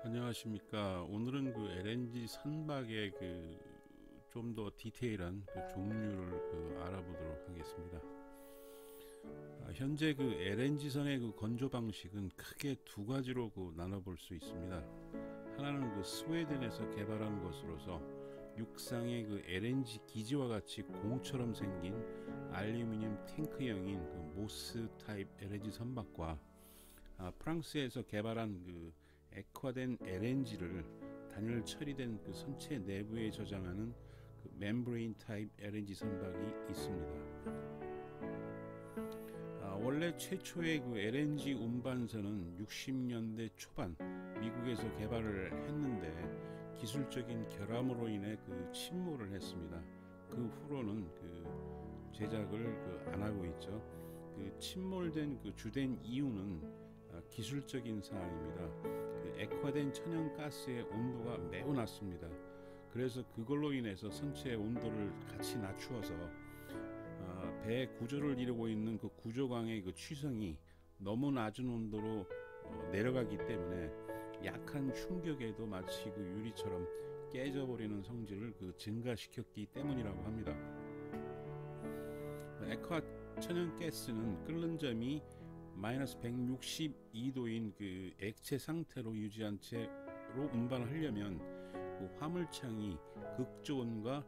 안녕하십니까. 오늘은 그 LNG 선박의 좀 더 디테일한 종류를 알아보도록 하겠습니다. 현재 LNG 선의 건조 방식은 크게 두 가지로 나눠볼 수 있습니다. 하나는 스웨덴에서 개발한 것으로서 육상의 LNG 기지와 같이 공처럼 생긴 알루미늄 탱크형인 모스 타입 LNG 선박과 프랑스에서 개발한 액화된 LNG를 단열 처리된 선체 내부에 저장하는 멤브레인 타입 LNG 선박이 있습니다. 원래 최초의 LNG 운반선은 60년대 초반 미국에서 개발을 했는데 기술적인 결함으로 인해 침몰을 했습니다. 그 후로는 제작을 안 하고 있죠. 침몰된 주된 이유는 기술적인 사항입니다. 액화된 천연가스의 온도가 매우 낮습니다. 그래서 그걸로 인해서 선체의 온도를 같이 낮추어서 배 구조를 이루고 있는 구조광의 취성이 너무 낮은 온도로 내려가기 때문에 약한 충격에도 마치 유리처럼 깨져버리는 성질을 증가시켰기 때문이라고 합니다. 액화 천연가스는 끓는 점이 마이너스 162도인 액체 상태로 유지한 채로 운반하려면 화물창이 극저온과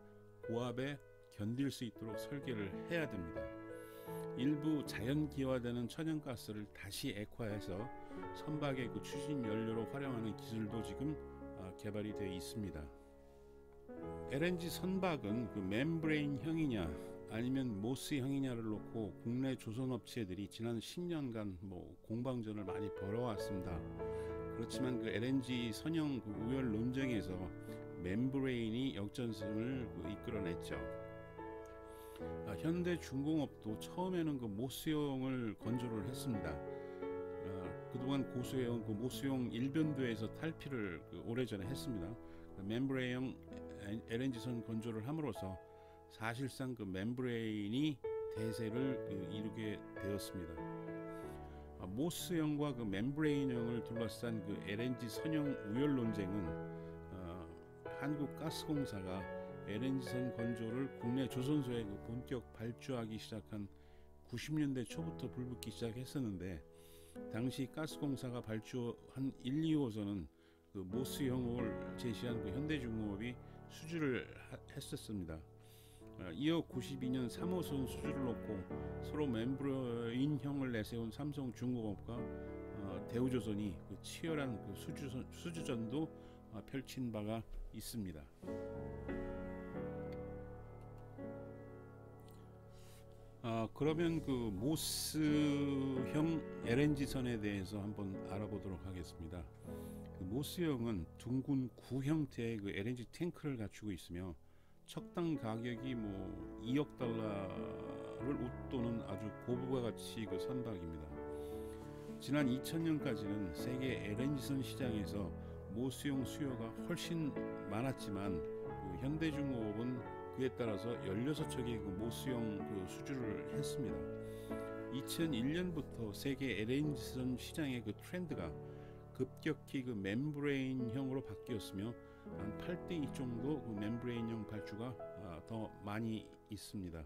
고압에 견딜 수 있도록 설계를 해야 됩니다. 일부 자연 기화되는 천연가스를 다시 액화해서 선박의 추진 연료로 활용하는 기술도 지금 개발이 되어 있습니다. LNG 선박은 멤브레인형이냐 아니면 모스형이냐를 놓고 국내 조선업체들이 지난 10년간 공방전을 많이 벌여왔습니다. 그렇지만 LNG 선형 우열 논쟁에서 멤브레인이 역전승을 이끌어냈죠. 현대중공업도 처음에는 모스형을 건조를 했습니다. 그동안 고수해온 모스형 일변도에서 탈피를 오래전에 했습니다. 멤브레인형 LNG선 건조를 함으로써 사실상 멤브레인이 대세를 이루게 되었습니다. 모스형과 멤브레인형을 둘러싼 LNG 선형 우열 논쟁은 한국가스공사가 LNG선 건조를 국내 조선소에 본격 발주하기 시작한 90년대 초부터 불붙기 시작했었는데, 당시 가스공사가 발주한 1, 2호선은 모스형을 제시한 현대중공업이 수주를 했었습니다. 이어 92년 3호선 수주를 놓고 서로 멤브레인형을 내세운 삼성중공업과 대우조선이 치열한 수주전도 펼친 바가 있습니다. 그러면 모스형 LNG선에 대해서 한번 알아보도록 하겠습니다. 모스형은 둥근 구 형태의 LNG 탱크를 갖추고 있으며 척당 가격이 2억 달러를 웃도는 아주 고부가 가치 선박입니다. 지난 2000년까지는 세계 LNG선 시장에서 모스형 수요가 훨씬 많았지만 현대중공업은 그에 따라서 16척의 모스형 수주를 했습니다. 2001년부터 세계 LNG선 시장의 트렌드가 급격히 멤브레인형으로 바뀌었으며 한 8대2 정도 멤브레인형 발주가 더 많이 있습니다.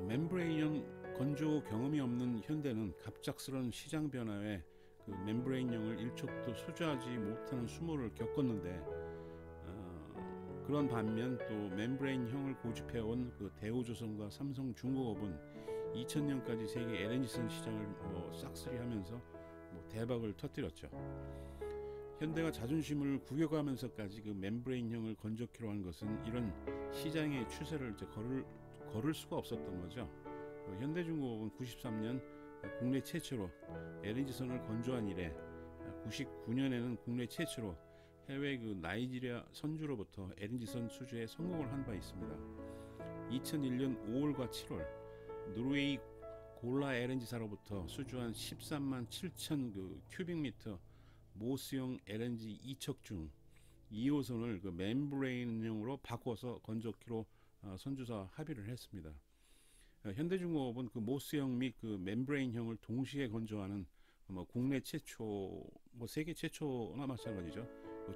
멤브레인형 건조 경험이 없는 현대는 갑작스러운 시장 변화에 멤브레인형을 일척도 수주하지 못하는 수모를 겪었는데, 그런 반면 또 멤브레인형을 고집해온 대우조선과 삼성중공업은 2000년까지 세계 LNG선 시장을 싹쓸이하면서 대박을 터뜨렸죠. 현대가 자존심을 구겨가면서까지 멤브레인형을 건조키로 한 것은 이런 시장의 추세를 걸을 수가 없었던 거죠. 현대중공업은 93년 국내 최초로 LNG선을 건조한 이래 99년에는 국내 최초로 해외 나이지리아 선주로부터 LNG선 수주에 성공을 한 바 있습니다. 2001년 5월과 7월 노르웨이 골라 LNG사로부터 수주한 13만 7천 큐빅미터 모스형 LNG 2척 중 2호선을 멤브레인형으로 바꿔서 건조키로 선주사와 합의를 했습니다. 현대중공업은 모스형 및 멤브레인형을 동시에 건조하는 뭐 국내 최초, 뭐 세계 최초나 마찬가지죠.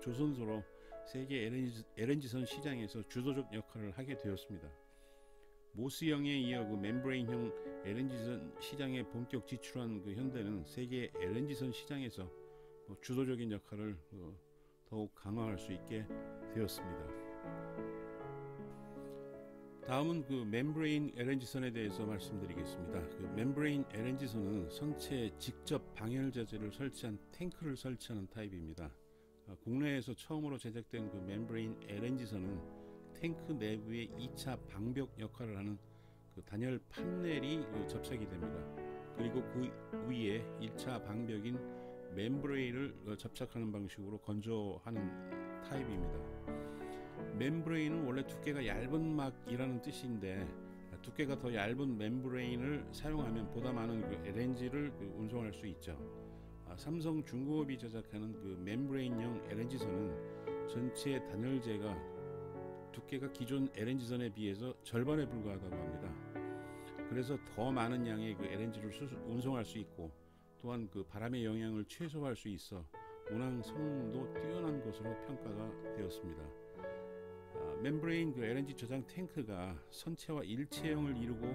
조선소로 세계 LNG선 시장에서 주도적 역할을 하게 되었습니다. 모스형에 이어 멤브레인형 LNG선 시장에 본격 진출한 현대는 세계 LNG선 시장에서 주도적인 역할을 더욱 강화할 수 있게 되었습니다. 다음은 멤브레인 LNG선에 대해서 말씀드리겠습니다. 멤브레인 LNG선은 선체에 직접 방열 자재를 설치한 탱크를 설치하는 타입입니다. 국내에서 처음으로 제작된 멤브레인 LNG선은 탱크 내부의 2차 방벽 역할을 하는 단열 판넬이 접착이 됩니다. 그리고 그 위에 1차 방벽인 멤브레인을 접착하는 방식으로 건조하는 타입입니다. 멤브레인은 원래 두께가 얇은 막이라는 뜻인데, 두께가 더 얇은 멤브레인을 사용하면 보다 많은 LNG를 운송할 수 있죠. 삼성 중공업이 제작하는 멤브레인형 LNG선은 전체 단열재가 두께가 기존 LNG선에 비해서 절반에 불과하다고 합니다. 그래서 더 많은 양의 LNG를 운송할 수 있고, 또한 바람의 영향을 최소화할 수 있어 운항 성능도 뛰어난 것으로 평가가 되었습니다. 멤브레인 LNG 저장 탱크가 선체와 일체형을 이루고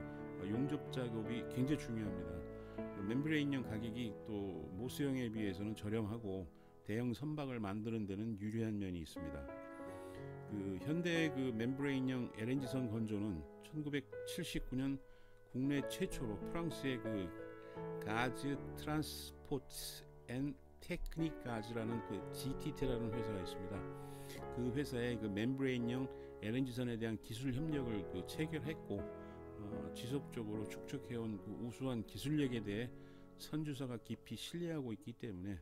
용접 작업이 굉장히 중요합니다. 멤브레인형 가격이 또 모스형에 비해서는 저렴하고 대형 선박을 만드는 데는 유리한 면이 있습니다. 현대의 멤브레인형 LNG선 건조는 1979년 국내 최초로 프랑스의 가즈 트란스포트 앤 테크닉 가즈라는 GTT라는 회사가 있습니다. 그 회사의 멤브레인형 LNG선에 대한 기술 협력을 체결했고, 지속적으로 축적해온 우수한 기술력에 대해 선주사가 깊이 신뢰하고 있기 때문에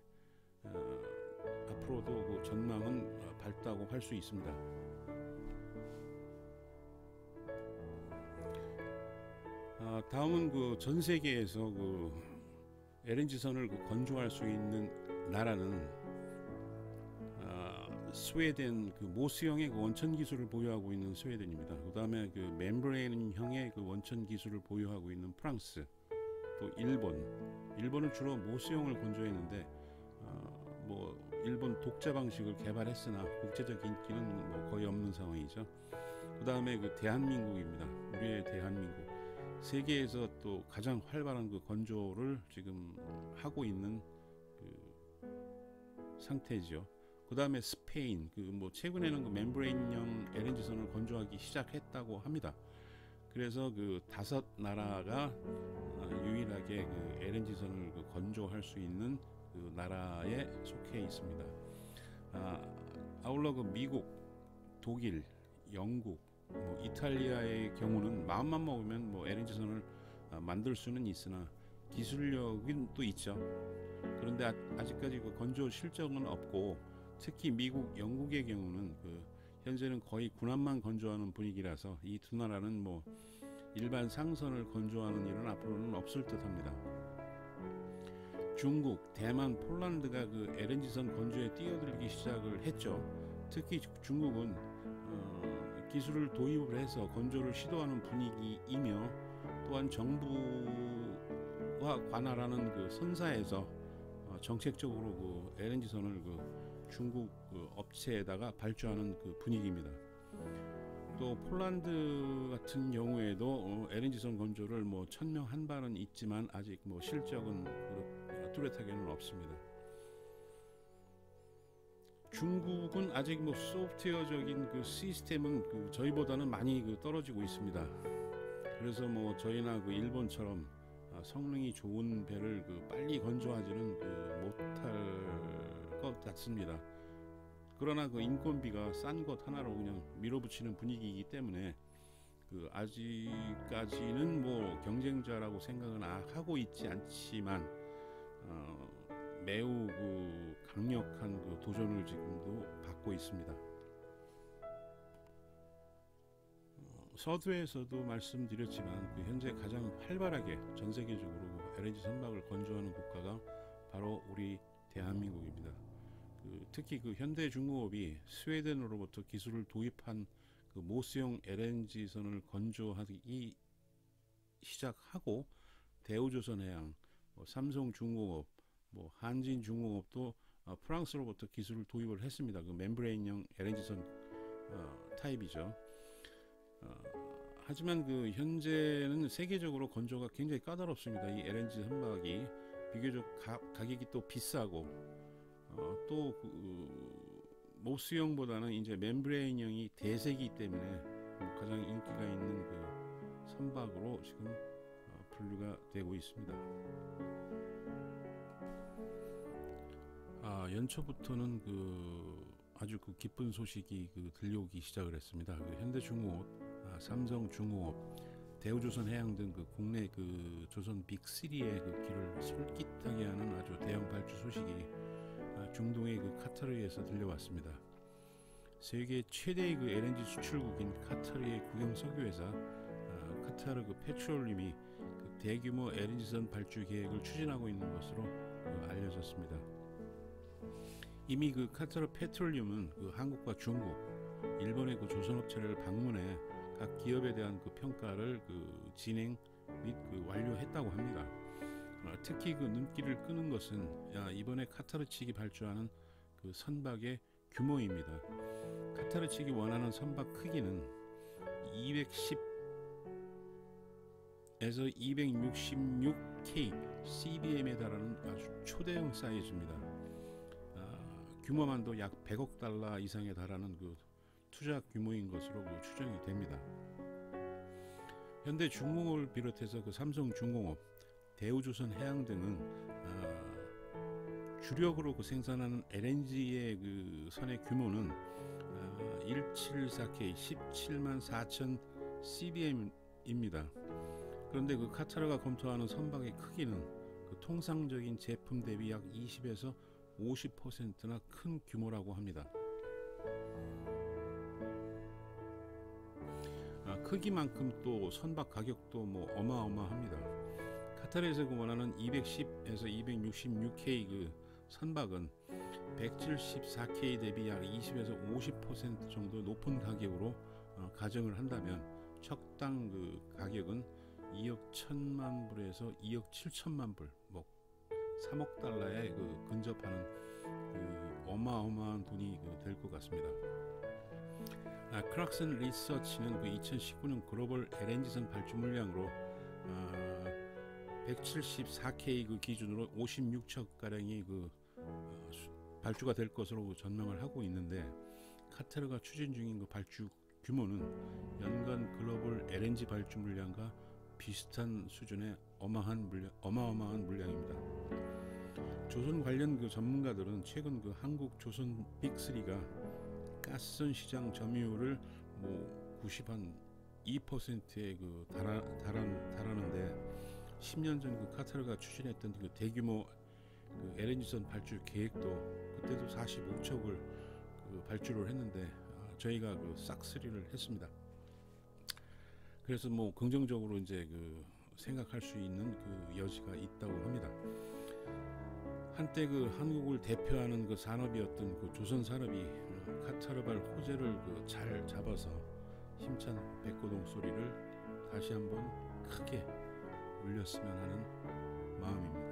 앞으로도 전망은 밝다고 할 수 있습니다. 다음은 전 세계에서 LNG선을 건조할 수 있는 나라는 스웨덴 모스형의 원천 기술을 보유하고 있는 스웨덴입니다. 그 다음에 멤브레인형의 원천 기술을 보유하고 있는 프랑스, 또 일본은 주로 모스형을 건조했는데 일본 독자 방식을 개발했으나 국제적 인기는 거의 없는 상황이죠. 그 다음에 대한민국입니다. 우리의 대한민국, 세계에서 또 가장 활발한 건조를 지금 하고 있는 상태죠. 그 다음에 스페인, 최근에는 멤브레인형 LNG선을 건조하기 시작했다고 합니다. 그래서 5나라가 유일하게 LNG선을 건조할 수 있는 나라에 속해 있습니다. 아울러 미국, 독일, 영국, 이탈리아의 경우는 마음만 먹으면 LNG선을 만들 수는 있으나 기술력은 또 있죠. 그런데 아직까지 건조 실적은 없고, 특히 미국, 영국의 경우는 현재는 거의 군함만 건조하는 분위기라서 이 두 나라는 일반 상선을 건조하는 일은 앞으로는 없을 듯합니다. 중국, 대만, 폴란드가 LNG선 건조에 뛰어들기 시작을 했죠. 특히 중국은 기술을 도입을 해서 건조를 시도하는 분위기이며, 또한 정부와 관할하는 선사에서 정책적으로 LNG선을 중국 업체에다가 발주하는 분위기입니다. 또 폴란드 같은 경우에도 LNG선 건조를 1000명 한 발은 있지만 아직 실적은 뚜렷하게는 없습니다. 중국은 아직 소프트웨어적인 시스템은 저희보다는 많이 떨어지고 있습니다. 그래서 저희나 일본처럼 성능이 좋은 배를 빨리 건조하지는 못할 것 같습니다. 그러나 인건비가 싼 것 하나로 그냥 밀어붙이는 분위기이기 때문에 아직까지는 경쟁자라고 생각은 하고 있지 않지만 매우 강력한 도전을 지금도 받고 있습니다. 서두에서도 말씀드렸지만 현재 가장 활발하게 전 세계적으로 LNG 선박을 건조하는 국가가 바로 우리 대한민국입니다. 특히 현대 중공업이 스웨덴으로부터 기술을 도입한 모스형 LNG선을 건조하기 시작하고, 대우조선해양, 삼성중공업, 뭐 한진중공업도 프랑스로부터 기술을 도입을 했습니다. 그 멤브레인형 LNG선 타입이죠. 하지만 그 현재는 세계적으로 건조가 굉장히 까다롭습니다. 이 LNG 선박이 비교적 가격이 또 비싸고 또 모스형보다는 이제 멤브레인형이 대세이기 때문에 가장 인기가 있는 그 선박으로 지금 분류가 되고 있습니다. 연초부터는 아주 기쁜 소식이 들려오기 시작을 했습니다. 현대중공업, 삼성중공업, 대우조선해양 등 국내 조선 빅3의 길을 솔깃하게 하는 아주 대형 발주 소식이 중동의 카타르에서 들려왔습니다. 세계 최대의 LNG 수출국인 카타르의 국영석유회사 카타르 페트롤륨이 대규모 LNG선 발주 계획을 추진하고 있는 것으로 알려졌습니다. 이미 카타르 페트롤륨은 한국과 중국, 일본의 조선업체를 방문해 각 기업에 대한 평가를 진행 및 완료했다고 합니다. 특히 눈길을 끄는 것은 이번에 카타르 측이 발주하는 선박의 규모입니다. 카타르 측이 원하는 선박 크기는 210에서 266K CBM에 달하는 아주 초대형 사이즈입니다. 규모만도 약 100억 달러 이상에 달하는 투자 규모인 것으로 추정이 됩니다. 현대중공업을 비롯해서 삼성중공업, 대우조선해양 등은 주력으로 생산하는 LNG의 선의 규모는 174K 17만 4천 CBM입니다. 그런데 카타르가 검토하는 선박의 크기는 통상적인 제품 대비 약 20에서 50%나 큰 규모라고 합니다. 크기만큼 또 선박 가격도 어마어마합니다. 카타르에서 원하는 210에서 266K 선박은 174K 대비 약 20에서 50% 정도 높은 가격으로 가정을 한다면 척당 가격은 2억 1천만 불에서 2억 7천만 불, 3억 달러에 근접하는 어마어마한 돈이 될 것 같습니다. 크락슨 리서치는 2019년 글로벌 LNG선 발주 물량으로 174K 기준으로 56척 가량이 발주가 될 것으로 전망을 하고 있는데, 카타르가 추진 중인 발주 규모는 연간 글로벌 LNG 발주 물량과 비슷한 수준의 어마어마한 물량입니다. 조선 관련 전문가들은 최근 한국 조선 빅3가 가스선 시장 점유율을 92%에 달하는데, 10년 전 카타르가 추진했던 대규모 LNG선 발주 계획도 그때도 45척을 발주를 했는데 저희가 싹쓸이를 했습니다. 그래서 긍정적으로 이제 생각할 수 있는 여지가 있다고 합니다. 한때 한국을 대표하는 산업이었던 조선 산업이 카타르발 호재를 잘 잡아서 힘찬 백고동 소리를 다시 한번 크게 울렸으면 하는 마음입니다.